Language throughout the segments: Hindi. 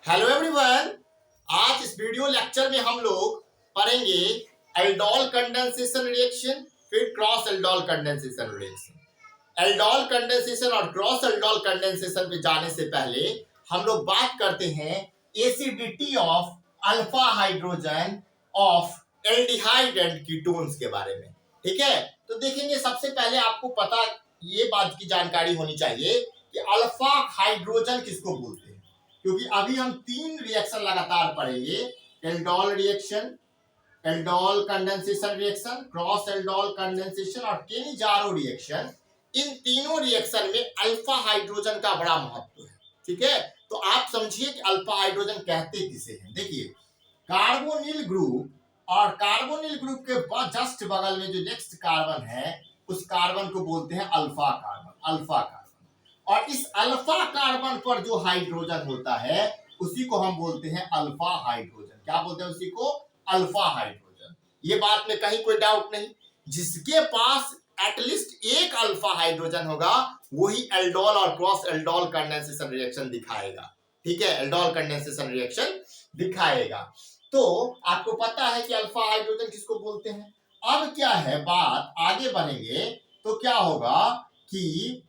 Hello everyone. आज इस वीडियो लेक्चर में हम लोग पढ़ेंगे एल्डोल कंडेंसेशन रिएक्शन, फिर cross aldol condensation reaction. Aldol condensation और क्रॉस एल्डोल कंडेंसेशन पे जाने से पहले हम लोग बात करते हैं acidity of alpha hydrogen of aldehyde and ketones के बारे में। ठीक है, तो देखेंगे सबसे पहले आपको पता ये बात की जानकारी होनी चाहिए कि अल्फा हाइड्रोजन किसको बोलते हैं, क्योंकि अभी हम तीन रिएक्शन लगातार पढ़ेंगे। Aldol reaction, aldol condensation reaction, cross aldol condensation और केनिजारो रिएक्शन। इन तीनों रिएक्शन में अल्फा हाइड्रोजन का बड़ा महत्व है। ठीक है, तो आप समझिए कि अल्फा हाइड्रोजन कहते किसे हैं। देखिए, कार्बोनिल ग्रुप और कार्बोनिल ग्रुप के जस्ट बगल में जो नेक्स्ट कार्बन है उस कार्बन को बोलते हैं अल्फा कार्बन। अल्फा कार्बन, और इस अल्फा कार्बन पर जो हाइड्रोजन होता है उसी को हम बोलते हैं अल्फा हाइड्रोजन। क्या बोलते हैं उसी को? Alpha hydrogen. ये बात में कहीं कोई डाउट नहीं। जिसके पास एटलीस्ट एक अल्फा हाइड्रोजन होगा वही एल्डोल और क्रॉस एल्डोल कंडेंसेशन रिएक्शन दिखाएगा। ठीक है, एल्डोल कंडेंसेशन रिएक्शन दिखाएगा। तो आपको पता है कि अल्फा हाइड्रोजन किसको बोलते हैं। अब क्या है, बात आगे बढ़ेंगे तो क्या होगा कि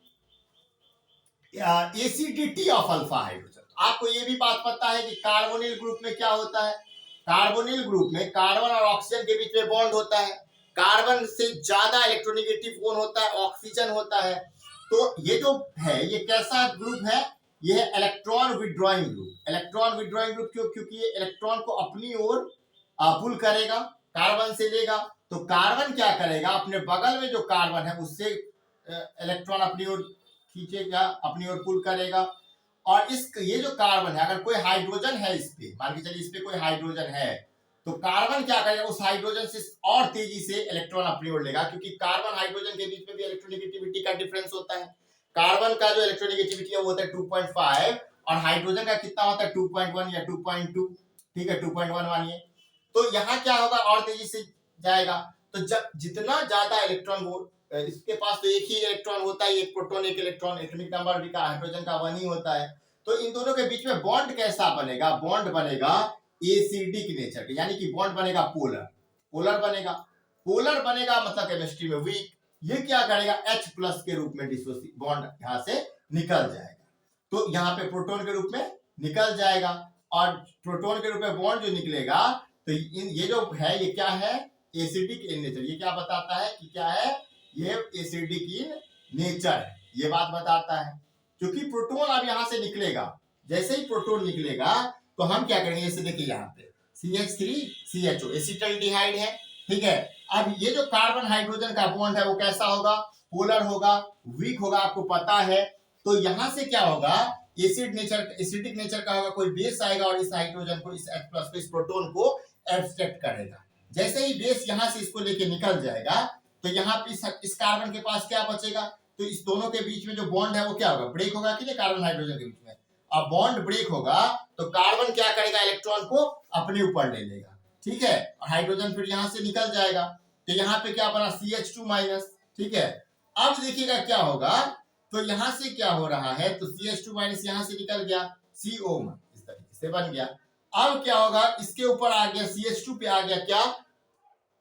एसिडिटी ऑफ अल्फा हाइड्रोजन। आपको ये भी बात पता है कि कार्बोनिल ग्रुप में क्या होता है। कार्बोनिल ग्रुप में कार्बन और ऑक्सीजन के बीच में बॉन्ड होता है। कार्बन से ज्यादा इलेक्ट्रोनेगेटिव कौन होता है? ऑक्सीजन होता है। तो ये जो है ये कैसा ग्रुप है? ये है electron withdrawing group. Electron withdrawing group क्यों? क्योंकि ये इलेक्ट्रॉन को अपनी ओर पुल करेगा, कार्बन से लेगा। तो कार्बन क्या करेगा, अपने बगल में जो कार्बन है उससे इलेक्ट्रॉन अपनी ओर खींचेगा, अपनी ओर पुल करेगा। और इस ये जो कार्बन है, अगर कोई हाइड्रोजन है इस पे, मान के चलिए इस पे कोई हाइड्रोजन है, तो कार्बन क्या करेगा, उस हाइड्रोजन से और तेजी से इलेक्ट्रॉन अपनी ओर लेगा, क्योंकि कार्बन हाइड्रोजन के बीच में भी इलेक्ट्रोनेगेटिविटी का डिफरेंस होता है। कार्बन का जो इलेक्ट्रोनेगेटिविटी है वो होता है 2.5 और हाइड्रोजन का कितना होता है 2.1 या 2.2। ठीक है, 2.1 मानिए। तो यहाँ क्या होगा, और तेजी से जाएगा। तो जब जितना ज्यादा इलेक्ट्रॉन वो इसके पास तो एक ही इलेक्ट्रॉन होता है, एक प्रोटॉन एक इलेक्ट्रॉन, एटॉमिक नंबर भी का हाइड्रोजन का 1 ही होता है। तो इन दोनों के बीच में बॉन्ड कैसा बनेगा? बॉन्ड बनेगा एसिडिक नेचर का, यानी कि बॉन्ड बनेगा पोलर। पोलर बनेगा, पोलर बनेगा मतलब केमिस्ट्री में वीक। ये क्या करेगा, H प्लस के रूप में बॉन्ड यहां से निकल जाएगा। तो यहाँ पे प्रोटॉन के रूप में निकल जाएगा, और प्रोटॉन के रूप में बॉन्ड जो निकलेगा तो ये जो है ये क्या है, एसिडिक इन नेचर। ये क्या बताता है कि क्या है, ये एसिडिक इन नेचर है, ये बात बताता है। क्योंकि प्रोटॉन अब यहां से निकलेगा, जैसे ही प्रोटॉन निकलेगा तो हम क्या करेंगे, जैसे देखिए यहाँ पे CH3CHO एसिटल्डिहाइड है। ठीक है, अब ये जो कार्बन हाइड्रोजन का बॉन्ड है वो कैसा होगा, पोलर होगा, वीक होगा, आपको पता है। तो यहां से क्या होगा, एसिडिक नेचर का होगा, कोई बेस आएगा और इस हाइड्रोजन को, इस H प्लस को, इस प्रोटॉन को एब्स्ट्रैक्ट करेगा। जैसे ही बेस यहां से इसको लेके निकल जाएगा तो यहाँ पे इस कार्बन के पास क्या बचेगा, तो इस दोनों के बीच में जो बॉन्ड है वो क्या होगा, ब्रेक होगा कि नहीं, कार्बन हाइड्रोजन के बीच में। अब बॉन्ड ब्रेक होगा तो कार्बन क्या करेगा, इलेक्ट्रॉन को अपने ऊपर ले लेगा। ठीक है, और हाइड्रोजन फिर यहां से निकल जाएगा। तो यहाँ पे क्या बना, CH2 माइनस। ठीक है, अब देखिएगा क्या होगा, तो यहां से क्या हो रहा है, तो CH2 माइनस यहां से निकल गया, CO इस तरीके से बन गया। अब क्या होगा, इसके ऊपर आ गया CH2 पे आ गया क्या,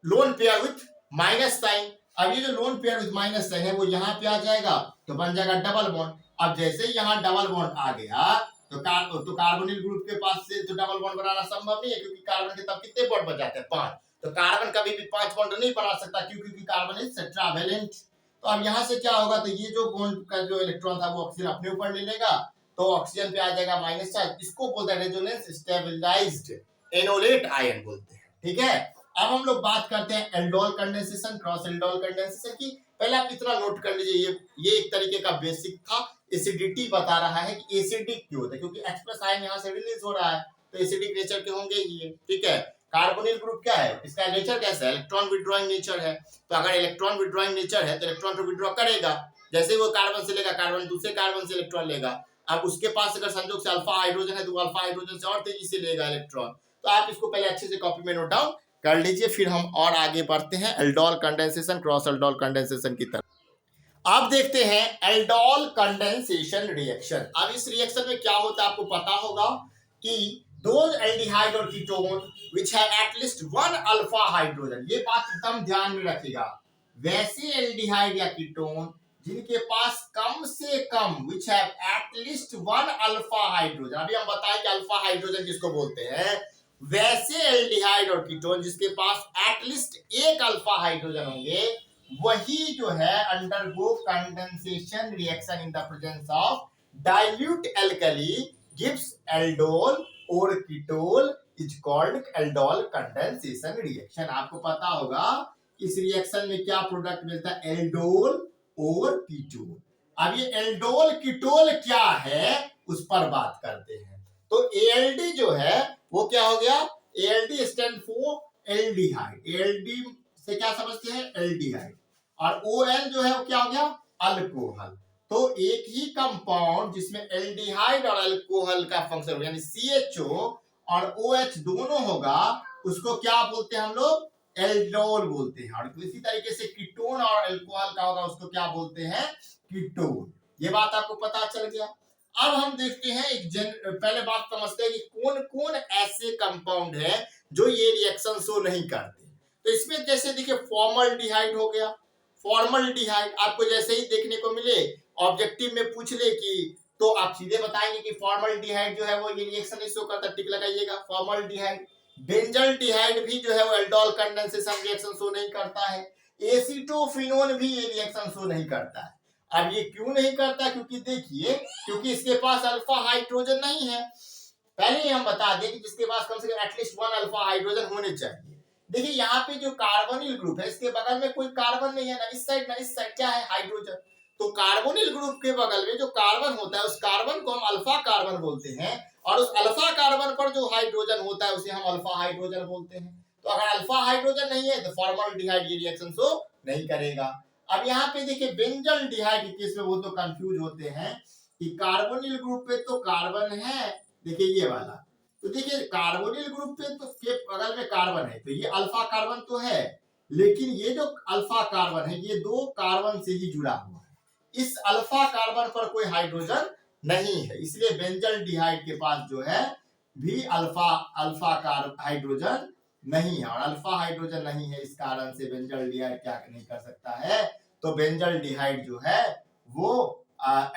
lone pair with minus sign. अब ये जो lone pair with minus sign है वो यहाँ पे आ जाएगा तो बन जाएगा डबल बॉन्ड। अब जैसे ही यहाँ डबल बॉन्ड आ गया तो कार्बोनिल ग्रुप के पास से तो डबल बॉन्ड बनाना संभव नहीं है, क्योंकि कार्बन के तब कितने बॉन्ड बच जाते हैं, 5। तो कार्बन कभी भी 5 बॉन्ड नहीं बना सकता, क्योंकि कार्बन इज टेट्रावेलेंट। तो अब यहाँ से क्या होगा, तो ये जो बॉन्ड का जो इलेक्ट्रॉन था वो ऑक्सीजन अपने ऊपर ले लेगा, तो ऑक्सीजन पे आ जाएगा माइनस चार्ज। इसको बोलते हैं रेजोनेंस स्टेबलाइज्ड एनोलेट आयन बोलते हैं। ठीक है, अब हम लोग बात करते हैं aldol condensation, cross aldol condensation की। पहले आप इतना नोट कर लीजिए, ये एक तरीके का बेसिक था। एसिडिटी बता रहा है कि एसिडिक क्यों होता है, क्योंकि H प्लस आयन यहाँ से रिलीज हो रहा है तो एसिडिक नेचर के होंगे ही। ठीक है, कार्बोनिल ग्रुप क्या है, इसका नेचर कैसा है, इलेक्ट्रॉन विड्रॉइंग नेचर है। तो अगर इलेक्ट्रॉन विड्रॉइंग नेचर है तो इलेक्ट्रॉन को विड्रॉ करेगा। जैसे वो कार्बन से लेगा, कार्बन दूसरे कार्बन से इलेक्ट्रॉन लेगा। अब उसके पास अगर संयोग से अल्फा हाइड्रोजन है तो अल्फा हाइड्रोजन से और तेजी से लेगा इलेक्ट्रॉन। तो आप इसको पहले अच्छे से कॉपी में नोट डाउन कर लीजिए, फिर हम और आगे बढ़ते हैं aldol condensation, cross aldol condensation की तरफ। अब देखते हैं एल्डोल कंडेंसेशन रिएक्शन। अब इस रिएक्शन में क्या होता है आपको पता होगा कि those aldehyde और ketone which have at least one alpha hydrogen, ये बात एकदम ध्यान में रखिएगा, वैसे एल्डिहाइड या कीटोन जिनके पास कम से कम which have at least one alpha hydrogen, अभी हम बताएं कि अल्फा हाइड्रोजन किसको बोलते हैं, वैसे एल्डिहाइड और कीटोन जिसके पास एटलीस्ट एक अल्फा हाइड्रोजन होंगे, वही जो है undergo condensation reaction in the presence of dilute alkali gives aldol और ketol is called aldol condensation reaction. आपको पता होगा इस रिएक्शन में क्या प्रोडक्ट मिलता है, एल्डोल और कीटोल। अब ये एल्डोल कीटोल क्या है उस पर बात करते हैं। तो एएलडी जो है वो क्या हो गया, ALD stand for aldehyde, ALD से क्या समझते हैं, एल्डिहाइड, और ओएल जो है वो क्या हो गया, अल्कोहल। तो एक ही कंपाउंड जिसमें एल्डिहाइड और अल्कोहल का फंक्शन हो, यानी CHO और OH दोनों होगा, उसको क्या बोलते हैं हम लोग, एल्डोल बोलते हैं। और इसी तरीके से कीटोन और अल्कोहल का होगा, उसको क्या बोलते हैं, कीटोन। ये बात आपको पता चल गया। अब हम देखते हैं पहले बात समझते हैं कि कौन कौन ऐसे कंपाउंड है जो ये रिएक्शन शो नहीं करते। तो इसमें जैसे देखिए फॉर्मल्डिहाइड हो गया, फॉर्मल्डिहाइड आपको जैसे ही देखने को मिले ऑब्जेक्टिव में पूछ ले कि, तो आप सीधे बताएंगे कि फॉर्मल्डिहाइड जो है वो ये रिएक्शन नहीं शो करता, टिक लगाइएगा फॉर्मल्डिहाइड। बेंजल्डिहाइड भी जो है वो एल्डोल कंडेंसेशन रिएक्शन शो नहीं करता है। एसीटोफिनोन भी ये रिएक्शन शो नहीं करता है। अब ये क्यों नहीं करता, क्योंकि देखिए, क्योंकि इसके पास अल्फा हाइड्रोजन नहीं है। पहले ही हम बता दें कि जिसके पास कम से कम एटलीस्ट वन अल्फा हाइड्रोजन होने चाहिए। देखिए यहाँ पे जो कार्बोनिल ग्रुप है इसके बगल में कोई कार्बन नहीं है, ना इस साइड ना इस साइड, क्या है, हाइड्रोजन। तो कार्बोनिल ग्रुप के बगल में जो कार्बन होता है उस कार्बन को हम अल्फा कार्बन बोलते हैं, और उस अल्फा कार्बन पर जो हाइड्रोजन होता है उसे हम अल्फा हाइड्रोजन बोलते हैं। तो अगर अल्फा हाइड्रोजन नहीं है तो फॉर्मल्डिहाइड ये रिएक्शन शो नहीं करेगा। अब यहाँ पे देखिए बेंजल्डिहाइड के केस में वो तो कंफ्यूज होते हैं कि कार्बोनिल ग्रुप पे तो कार्बन है, देखिए ये वाला, तो देखिए कार्बोनिल ग्रुप पे तो के बगल में कार्बन है, तो ये अल्फा कार्बन तो है, लेकिन ये जो अल्फा कार्बन है ये दो कार्बन से ही जुड़ा हुआ है, इस अल्फा कार्बन पर कोई हाइड्रोजन नहीं है, इसलिए बेंजल्डिहाइड के पास जो है भी अल्फा हाइड्रोजन नहीं है, और अल्फा हाइड्रोजन नहीं है, इस कारण से बेंजल्डिहाइड क्या नहीं कर सकता है, तो बेंजल्डिहाइड जो है वो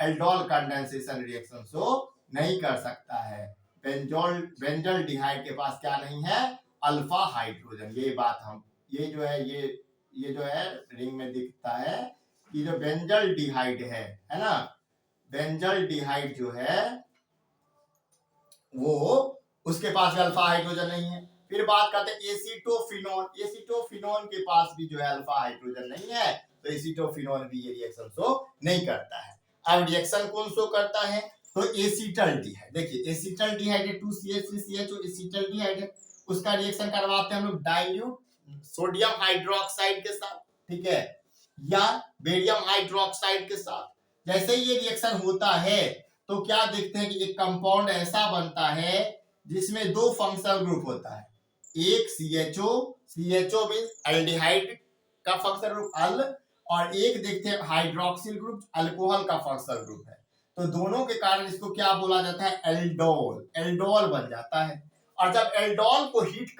एल्डोल कंडेंसेशन रिएक्शन शो नहीं कर सकता है। बेंजल्डिहाइड के पास क्या नहीं है, अल्फा हाइड्रोजन। ये बात हम ये जो है रिंग में दिखता है कि जो बेंजल्डिहाइड है ना, बेंजल्डिहाइड जो है वो उसके पास भी अल्फा हाइड्रोजन नहीं है। फिर बात करते हैं एसीटोफिनोन, एसीटोफिनोन के पास भी जो है अल्फा हाइड्रोजन नहीं है, तो एसीटोफिनोन भी ये रिएक्शन शो नहीं करता है। अब रिएक्शन कौन शो करता है, तो एसीटल्डिहाइड। देखिए एसीटल्डिहाइड है 2CH3CHO एसीटल्डिहाइड है, उसका रिएक्शन करवाते हैं हम लोग डाइल्यूट सोडियम हाइड्रोक्साइड के साथ, ठीक है, या बेरियम हाइड्रोक्साइड के साथ। जैसे ये रिएक्शन होता है तो क्या देखते हैं कि एक कंपाउंड ऐसा बनता है जिसमें दो फंक्शनल ग्रुप होता है, एक CHO मींस एल्डिहाइड का फंक्शनल ग्रुप अल, और एक देखते हैं हाइड्रोक्सिल ग्रुप अल्कोहल का फंक्शनल ग्रुप है। तो दोनों के कारण इसको क्या बोला जाता है, एल्डोल, एल्डोल बन जाता है। और जब एल्डोल को हीट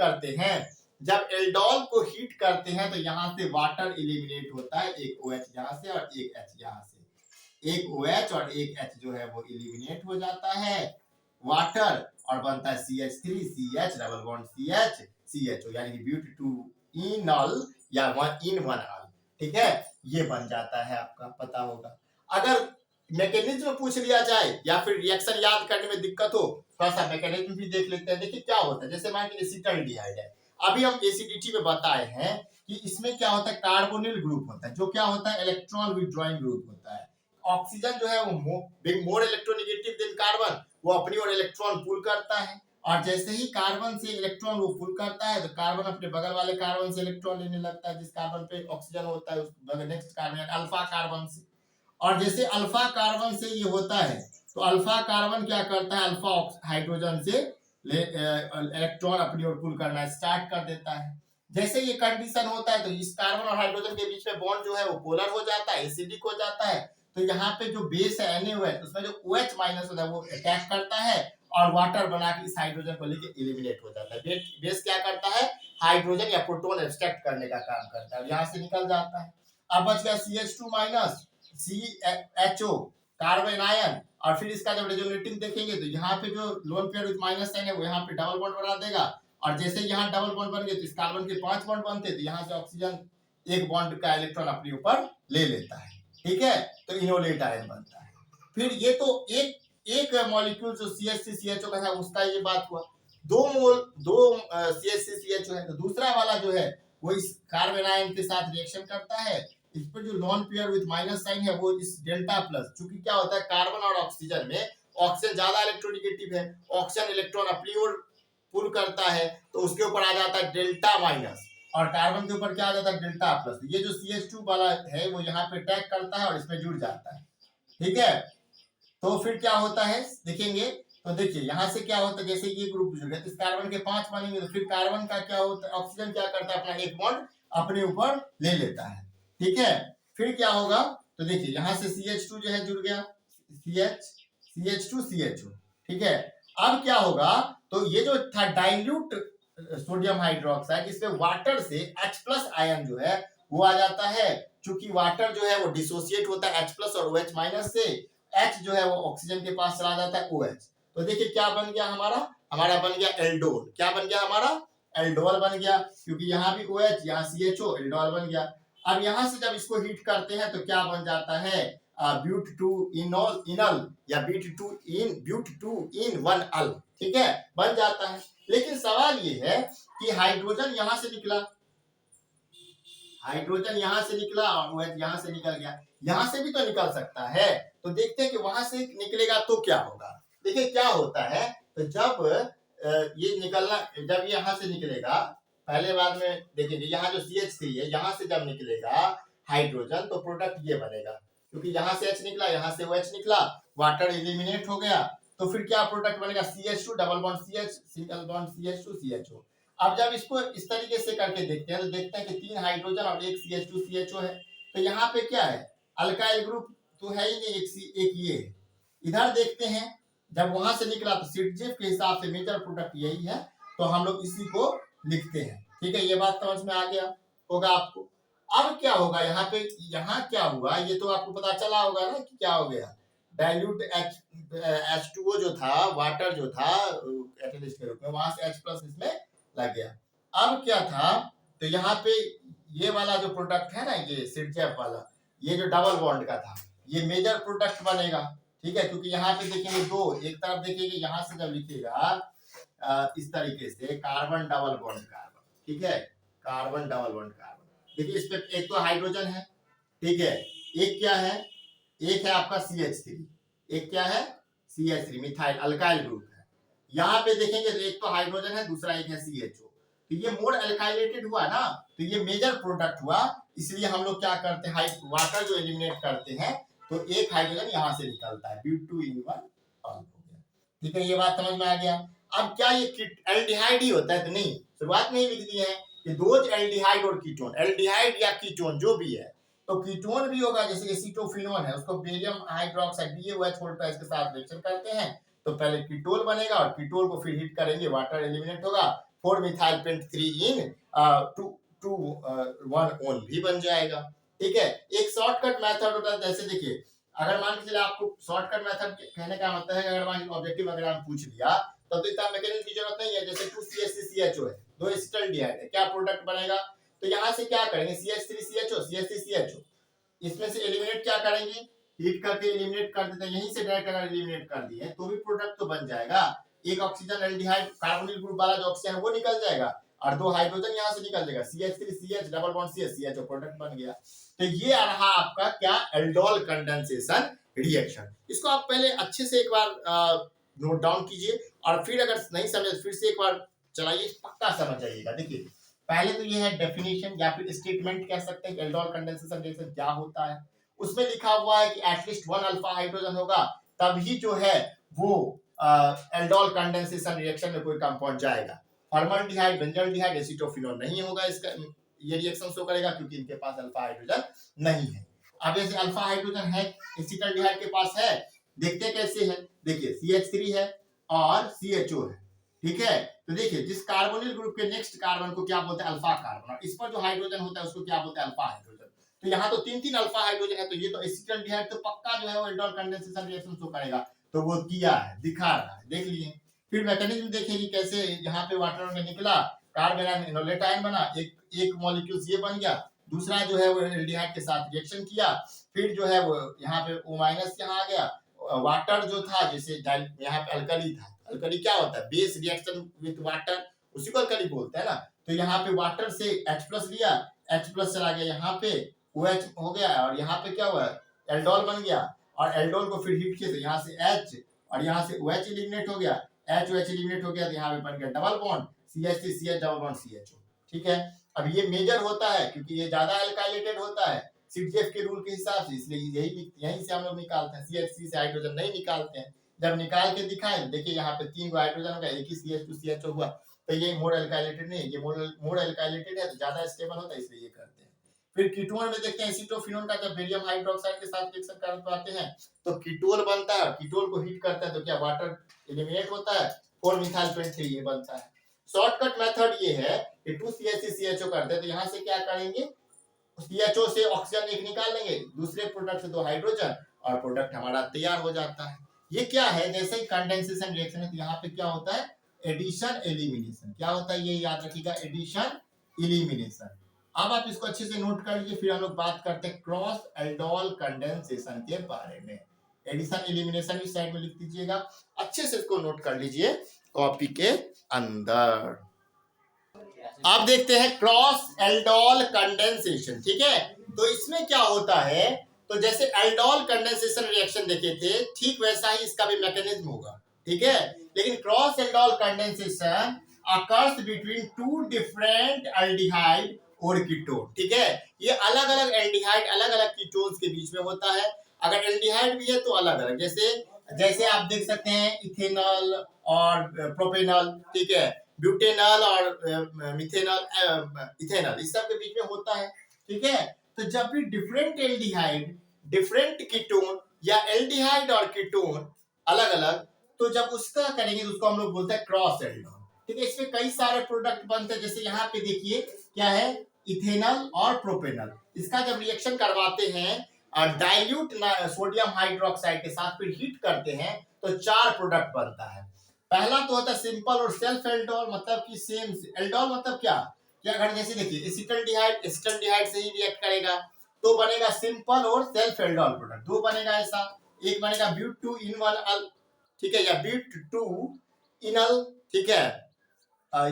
करते हैं तो यहाँ से वाटर एलिमिनेट होता है, एक OH यहाँ से और एक H यहाँ से, एक OH और एक H जो है वो एलिमिनेट हो जाता है वाटर, और बनता है CH3CH double bond CH CHO, यानी ब्यूटेनॉल या 1 in 1 ऑल, ठीक है, ये बन जाता है, आपका पता होगा। अगर मैकेनिज्म पूछ लिया जाए या फिर रिएक्शन याद करने में दिक्कत हो, थोड़ा सा मैकेनिज्म भी देख लेते हैं। देखिए क्या होता है, जैसे मान लीजिए एसीटल्डिहाइड है, अभी हम एसिडिटी में बताए हैं कि इसमें क्या होता है, कार्बोनिल ग्रुप होता है, जो क्या होता है, इलेक्ट्रॉन विथड्रॉइंग ग्रुप होता है। ऑक्सीजन जो है वो मोर इलेक्ट्रोनेगेटिव देन कार्बन, वो अपनी ओर इलेक्ट्रॉन पुल करता है, और जैसे ही कार्बन से इलेक्ट्रॉन वो पुल करता है तो कार्बन अपने बगल वाले कार्बन से इलेक्ट्रॉन लेने लगता है, जिस कार्बन पे ऑक्सीजन होता है उस नेक्स्ट कार्बन अल्फा कार्बन से। और जैसे अल्फा कार्बन से ये होता है तो अल्फा कार्बन क्या करता है, अल्फा हाइड्रोजन से इलेक्ट्रॉन अपनी ओर पुल करना स्टार्ट कर देता है। जैसे ये कंडीशन होता है तो इस कार्बन और हाइड्रोजन के बीच में बॉन्ड जो है वो पोलर हो जाता है, एसिडिक हो जाता है। तो यहाँ पे जो बेस है NaOH, उसमें जो OH माइनस होता है वो अटैक करता है और वाटर बना के इस हाइड्रोजन को लेके एलिमिनेट हो जाता है। बेस क्या करता है, हाइड्रोजन या प्रोटॉन एक्सट्रैक्ट करने का काम करता है, यहाँ से निकल जाता है। अब बच गया CH2 minus CHO carbon ion, और फिर इसका जब रेजोनेटिंग देखेंगे तो यहाँ पे जो lone pair with minus sign है वो यहाँ पे डबल बॉन्ड बना देगा, और जैसे यहाँ डबल बॉन्ड बन गए तो इस कार्बन के 5 बॉन्ड बनते, तो यहाँ से ऑक्सीजन एक बॉन्ड का इलेक्ट्रॉन अपने ऊपर ले लेता है, ठीक है, तो इनोलेट आयन बनता है। फिर ये तो एक मॉलिक्यूल जो CH3CHO का था उसका ये बात हुआ, दो CH3CHO है, तो दूसरा वाला जो है वो इस कार्बन आयन के साथ रिएक्शन करता है, इस पर जो lone pair with minus sign है वो इस डेल्टा प्लस, चूंकि क्या होता है कार्बन और ऑक्सीजन में ऑक्सीजन ज्यादा इलेक्ट्रोनेगेटिव है, ऑक्सीजन इलेक्ट्रॉन अपनी ओर पुल करता है तो उसके ऊपर आ जाता है डेल्टा माइनस, और कार्बन के ऊपर क्या आ जाता है डेल्टा प्लस। ये जो CH2 वाला है वो यहाँ पे टैग करता है और इसमें जुड़ जाता है, ठीक है। तो फिर क्या होता है देखेंगे, तो देखिए यहाँ से क्या होता है, जैसे ये ग्रुप जुड़ गया तो इस कार्बन के 5 बनेंगे, तो फिर कार्बन का क्या होता है, ऑक्सीजन क्या करता है, अपना एक बॉन्ड अपने ऊपर ले लेता है, ठीक है। फिर क्या होगा, तो देखिए यहाँ से CH2 जो है जुड़ गया, CH2CHO, ठीक है। अब क्या होगा, तो ये जो था डाइल्यूट सोडियम हाइड्रोक्साइड, इसमें वाटर से H+ आयन जो है वो आ जाता है, क्योंकि वाटर जो है वो डिसोसिएट होता है H+ और OH- से, H जो है वो ऑक्सीजन के पास चला जाता है OH, तो देखिए क्या बन गया हमारा बन गया एल्डोल, क्या बन गया हमारा एल्डोल बन गया, क्योंकि यहाँ भी OH यहाँ CHO, एल्डोल बन गया। अब यहाँ से जब इसको हीट करते हैं तो क्या बन जाता है, ब्यूट टू इनल या ब्यूट टू इन वन अल, ठीक है, बन जाता है। लेकिन सवाल ये है कि हाइड्रोजन यहाँ से निकला, हाइड्रोजन यहाँ से निकला और OH यहाँ से निकल गया, यहाँ से भी तो निकल सकता है, तो देखते हैं कि वहां से निकलेगा तो क्या होगा। देखिए क्या होता है, तो जब ये निकलना, जब यहाँ से निकलेगा, पहले बाद में देखेंगे, यहाँ जो CH3 है यहाँ से जब निकलेगा हाइड्रोजन तो प्रोडक्ट ये बनेगा, क्योंकि यहाँ से H निकला, यहाँ से OH निकला, वाटर एलिमिनेट हो गया, तो फिर क्या प्रोडक्ट बनेगा, CH2 double bond CH single bond CH2 CHO। अब जब इसको इस तरीके से करके देखते हैं तो देखते हैं कि 3 हाइड्रोजन और एक CH2 CHO है, तो यहाँ पे क्या है, अल्काइल ग्रुप तो है ही नहीं, एक ये है। इधर देखते हैं, जब वहां से निकला तो सिटजेफ के हिसाब से मेजर प्रोडक्ट यही है, तो हम लोग इसी को लिखते हैं, ठीक है, ये बात समझ में आ गया होगा आपको। अब क्या होगा यहाँ पे, यहाँ क्या हुआ ये तो आपको पता चला होगा ना कि क्या हो गया, डाइल्यूट H2O जो था, वाटर जो था कैटलिस्ट के रूप में, वहां से H+ इसमें लग गया। अब क्या था, तो यहाँ पे ये वाला जो प्रोडक्ट है ना, ये सिटजेफ वाला, ये जो डबल बॉन्ड का था, ये मेजर प्रोडक्ट बनेगा, ठीक है, क्योंकि यहाँ पे देखेंगे दो, एक तरफ देखेंगे यहाँ से जब लिखिएगा इस तरीके से कार्बन डबल बॉन्ड कार्बन, ठीक है, कार्बन डबल बॉन्ड कार्बन, देखिए इस पे एक तो हाइड्रोजन है, ठीक है, एक क्या है, एक है आपका CH3, एक क्या है CH3 मिथाइल अल्काइल ग्रुप है। यहाँ पे देखेंगे तो एक तो हाइड्रोजन है, दूसरा एक है CHO, तो ये मोर अल्काइलेटेड हुआ ना, तो ये मेजर प्रोडक्ट हुआ, इसलिए हम लोग क्या करते हैं, वाटर जो एलिमिनेट करते हैं तो एक हाइड्रोजन यहाँ से निकलता है, ब्यूट टू इन वन अल हो गया, ठीक है, ये बात समझ में आ गया। अब क्या ये एल्डिहाइड ही होता है, तो नहीं, शुरुआत में ही लिख दिए हैं कि दो एल्डिहाइड और कीटोन, एल्डिहाइड या कीटोन जो भी है, तो कीटोन भी होगा, जैसे एसीटोफिनोन है, उसको बेरियम हाइड्रोक्साइड BaOH छोड़ता है, इसके साथ रिएक्शन करते हैं तो पहले कीटोन बनेगा, और कीटोन को फिर हीट करेंगे, वाटर एलिमिनेट होगा, 4 मिथाइल पेंट 3 इन 2 1 भी बन जाएगा, ठीक है। एक शॉर्टकट मेथड होता है, जैसे देखिए अगर मान के चले आपको शॉर्टकट मेथड कहने का मतलब है, अगर मान ऑब्जेक्टिव अगर हम पूछ लिया तब तो इतना मैकेनिज्म की जरूरत नहीं है, जैसे 2CH3CHO है, 2 एसिटाल्डिहाइड है, क्या प्रोडक्ट बनेगा, तो यहाँ से क्या करेंगे, CH3CHO CH3CHO, इसमें से एलिमिनेट क्या करेंगे, हीट करके एलिमिनेट कर देते हैं, यहीं से डायरेक्ट अगर एलिमिनेट कर दिए तो भी प्रोडक्ट तो बन जाएगा, एक ऑक्सीजन एल्डिहाइड कार्बोनिल ग्रुप वाला जो ऑक्सीजन है वो निकल जाएगा, और 2 हाइड्रोजन यहाँ से निकल जाएगा, CH3CH double bond CH product बन गया। तो ये आ रहा आपका क्या, एल्डोल कंडेंसेशन रिएक्शन। इसको आप पहले अच्छे से एक बार नोट डाउन कीजिए, और फिर अगर नहीं समझे फिर से एक बार चलाइए, पक्का समझ जाइएगा। देखिए पहले तो ये है डेफिनेशन या फिर स्टेटमेंट कह सकते हैं, एल्डोल कंडेंसेशन रिएक्शन क्या होता है। उसमें लिखा हुआ है कि एटलीस्ट 1 अल्फा हाइड्रोजन होगा तभी जो है वो एल्डोल कंडेंसेशन रिएक्शन में कोई कंपाउंड जाएगा। फॉर्मल्डिहाइड, बेंजल्डिहाइड, एसीटोफिनोन नहीं होगा, इसका ये रिएक्शन शो करेगा क्योंकि इनके पास अल्फा हाइड्रोजन नहीं है। अब जैसे अल्फा हाइड्रोजन है एसिटाल्डिहाइड के पास है, देखते कैसे है, देखिए CH3 है, और CHO है, ठीक है। तो देखिए जिस कार्बोनिल ग्रुप के नेक्स्ट कार्बन को क्या बोलते हैं, अल्फा कार्बन, और इस पर जो हाइड्रोजन होता है उसको क्या बोलते हैं, अल्फा हाइड्रोजन। तो यहाँ तो 3 अल्फा हाइड्रोजन है, तो ये तो एसिटाल्डिहाइड तो पक्का जो है वो एल्डोल कंडेंसेशन रिएक्शन शो करेगा, तो वो किया है, दिखा रहा है, देख लिए। फिर मैकेनिज्म देखेंगे कैसे यहाँ पे वाटर में निकला, कार्बन एनोलेट आयन बना, एक मॉलिक्यूल ये बन गया, दूसरा जो है वो एल्डिहाइड के साथ रिएक्शन किया, फिर जो है वो यहाँ पे O- यहाँ आ गया, वाटर जो था जैसे यहाँ पे अल्कली था, अल्कली क्या होता है, बेस रिएक्शन विद वाटर, उसी को अल्कली बोलते हैं ना। तो यहाँ पे वाटर से H+ लिया, H+ चला गया यहाँ पे, OH हो गया, और यहाँ पे क्या हुआ, एल्डोल बन गया, और एल्डोल को फिर हीट किया तो यहाँ से H, और यहाँ से OH एलिमिनेट हो गया, HOH एलिमिनेट हो गया, तो यहाँ पे बन गया double bond CH3CH double bond CHO, ठीक है। अब ये मेजर होता है क्योंकि ये ज्यादा अल्काइलेटेड होता है सिडजेफ के रूल के हिसाब से, इसलिए यही से हम लोग निकालते हैं, CH3 से हाइड्रोजन नहीं निकालते हैं। जब निकाल के दिखाएं, देखिए यहाँ पे 3 गो हाइड्रोजन होगा, एक ही CH2CHO हुआ, तो ये मोर अल्काइलेटेड नहीं है, ये मोर अल्काइलेटेड है, तो ज्यादा स्टेबल होता है, इसलिए ये करते हैं। फिर कीटोन में देखते हैं एसीटोफिनोन का जब बेरियम हाइड्रोक्साइड के साथ रिएक्शन करवाते हैं तो कीटोन बनता है, कीटोन को हीट करता है तो क्या वाटर एलिमिनेट होता है, 4 मिथाइल पेंट ये बनता है। शॉर्टकट मेथड ये है कि 2CH3CHO करते हैं, तो यहाँ से क्या करेंगे, CHO से ऑक्सीजन एक निकाल लेंगे, दूसरे प्रोडक्ट से 2 हाइड्रोजन, और प्रोडक्ट हमारा तैयार हो जाता है। ये क्या है, जैसे कंडेंसेशन रिएक्शन है, तो यहाँ पे क्या होता है, एडिशन एलिमिनेशन, क्या होता है ये याद रखिएगा, एडिशन एलिमिनेशन। अब आप इसको अच्छे से नोट कर लीजिए, फिर हम लोग बात करते हैं क्रॉस एल्डोल कंडेंसेशन के बारे में। एडिशन एलिमिनेशन भी साइड में लिख दीजिएगा, अच्छे से इसको नोट कर लीजिए कॉपी के अंदर। आप देखते हैं क्रॉस एल्डोल कंडेंसेशन, ठीक है। तो इसमें क्या होता है, तो जैसे एल्डोल कंडेंसेशन रिएक्शन देखे थे, ठीक वैसा ही इसका भी मैकेनिज्म होगा, ठीक है। लेकिन cross aldol condensation occurs between 2 different aldehyde और कीटोन, ठीक है। ये अलग अलग एल्डिहाइड अलग अलग कीटोन्स के बीच में होता है। अगर एल्डिहाइड भी है तो अलग अलग, जैसे आप देख सकते हैं इथेनॉल और प्रोपेनॉल, ठीक है, ब्यूटेनॉल और मिथेनॉल, इथेनॉल, इस सब के बीच में होता है, ठीक है। तो जब भी डिफरेंट एल्डिहाइड डिफरेंट कीटोन या एल्डिहाइड और कीटोन अलग अलग, तो जब उसका करेंगे तो उसको हम लोग बोलते हैं क्रॉस एल्डोल, ठीक है। इसमें कई सारे प्रोडक्ट बनते हैं, जैसे यहाँ पे देखिए क्या है, इथेनॉल और प्रोपेनॉल, इसका जब रिएक्शन करवाते हैं डाइल्यूट सोडियम हाइड्रोक्साइड के साथ, फिर हीट करते हैं तो 4 प्रोडक्ट बनता है। पहला तो होता है सिंपल और सेल्फ एल्डोल, मतलब कि सेम एल्डोल मतलब क्या, अगर जैसे देखिए एसिटल्डिहाइड से ही रिएक्ट करेगा तो बनेगा सिंपल और सेल्फ एल्डोल प्रोडक्ट, 2 बनेगा ऐसा, एक बनेगा ब्यूट 2 इन 1 अल, ठीक है, या ब्यूट 2 इनल, ठीक है,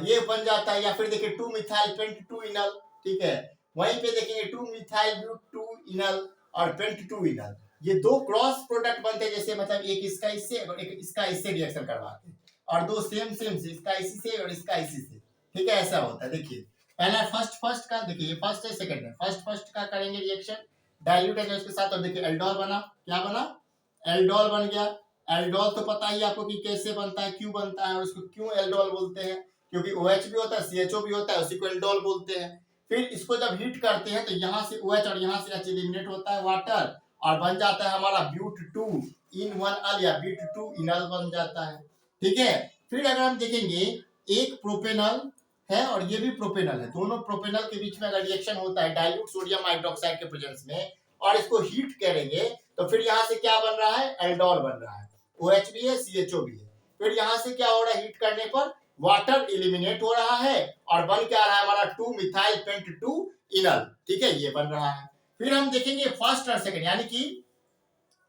ये बन जाता है। या फिर देखिए 2 मिथाइल पेंट 2 इनल, ठीक है, वहीं पे देखेंगे 2 मिथाइल ब्यूट 2 इनल और पेंट 2 इनल, ये 2 क्रॉस प्रोडक्ट बनते हैं, जैसे मतलब एक इसका इससे और एक इसका इससे रिएक्शन करवाते हैं, और 2 सेम से, इसका इसी से और इसका इसी से, ठीक है, ऐसा होता है। देखिए पहला फर्स्ट का, देखिए ये फर्स्ट है, सेकंड है, फर्स्ट का करेंगे रिएक्शन डाइल्यूट है उसके साथ, और देखिए एल्डोल बना, क्या बना, एल्डोल बन गया। एल्डोल तो पता ही आपको कि कैसे बनता है, क्यों बनता है, और उसको क्यों एल्डोल बोलते हैं, क्योंकि OH भी होता है, CHO भी होता है, उसी को एल्डोल बोलते हैं। फिर इसको जब हीट करते हैं तो यहाँ से OH और यहाँ से H एलिमिनेट होता है वाटर, और बन जाता है हमारा ब्यूट 2 इन 1 अल या ब्यूट 2 इनल बन जाता है, ठीक है। फिर अगर हम देखेंगे एक प्रोपेनॉल है और ये भी प्रोपेनॉल है, दोनों प्रोपेनॉल के बीच में अगर रिएक्शन होता है डाइल्यूट सोडियम हाइड्रोक्साइड के प्रेजेंस में, और इसको हीट करेंगे तो फिर यहाँ से क्या बन रहा है, एल्डोल बन रहा है, OH भी है, CHO भी है। फिर यहाँ से क्या हो रहा है, हीट करने पर वाटर एलिमिनेट हो रहा है, और बन क्या रहा है हमारा 2 मिथाइल पेंट 2 इनल, ठीक है, ये बन रहा है। फिर हम देखेंगे फर्स्ट और सेकंड, यानी कि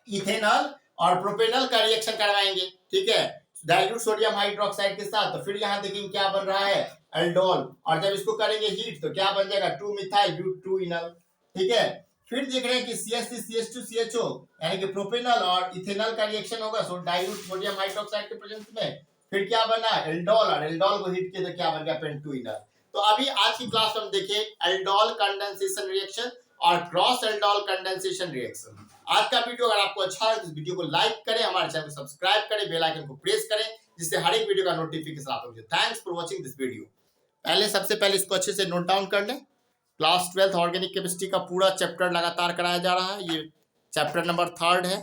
इथेनॉल और प्रोपेनॉल का रिएक्शन करवाएंगे, ठीक है, डाइल्यूट सोडियम हाइड्रोक्साइड के साथ, तो फिर यहाँ देखेंगे क्या बन रहा है, एल्डोल, और जब इसको करेंगे हीट तो क्या बन जाएगा, 2 मिथाइल ब्यूट 2 इनल, ठीक है। फिर देख रहे हैं कि CH3 CH2 CHO यानी कि प्रोपेनॉल और इथेनॉल का रिएक्शन होगा सो डाइल्यूट सोडियम हाइड्रोक्साइड के प्रेजेंस में, फिर क्या बना, एल्डोल, और एल्डोल को हीट किया तो क्या बन गया, पेंट 2 इनल। तो अभी आज की क्लास में हम देखें एल्डोल कंडेंसेशन रिएक्शन और क्रॉस एल्डोल कंडेंसेशन रिएक्शन। आज का वीडियो अगर आपको अच्छा लगे तो इस वीडियो को लाइक करें, हमारे चैनल को सब्सक्राइब करें, बेल आइकन को प्रेस करें, जिससे हर एक वीडियो का नोटिफिकेशन आपको मिले। Thanks for watching this video. सबसे पहले इसको अच्छे से नोट डाउन कर लें। क्लास 12 ऑर्गेनिक केमिस्ट्री का पूरा चैप्टर लगातार कराया जा रहा है, ये चैप्टर नंबर 3 है।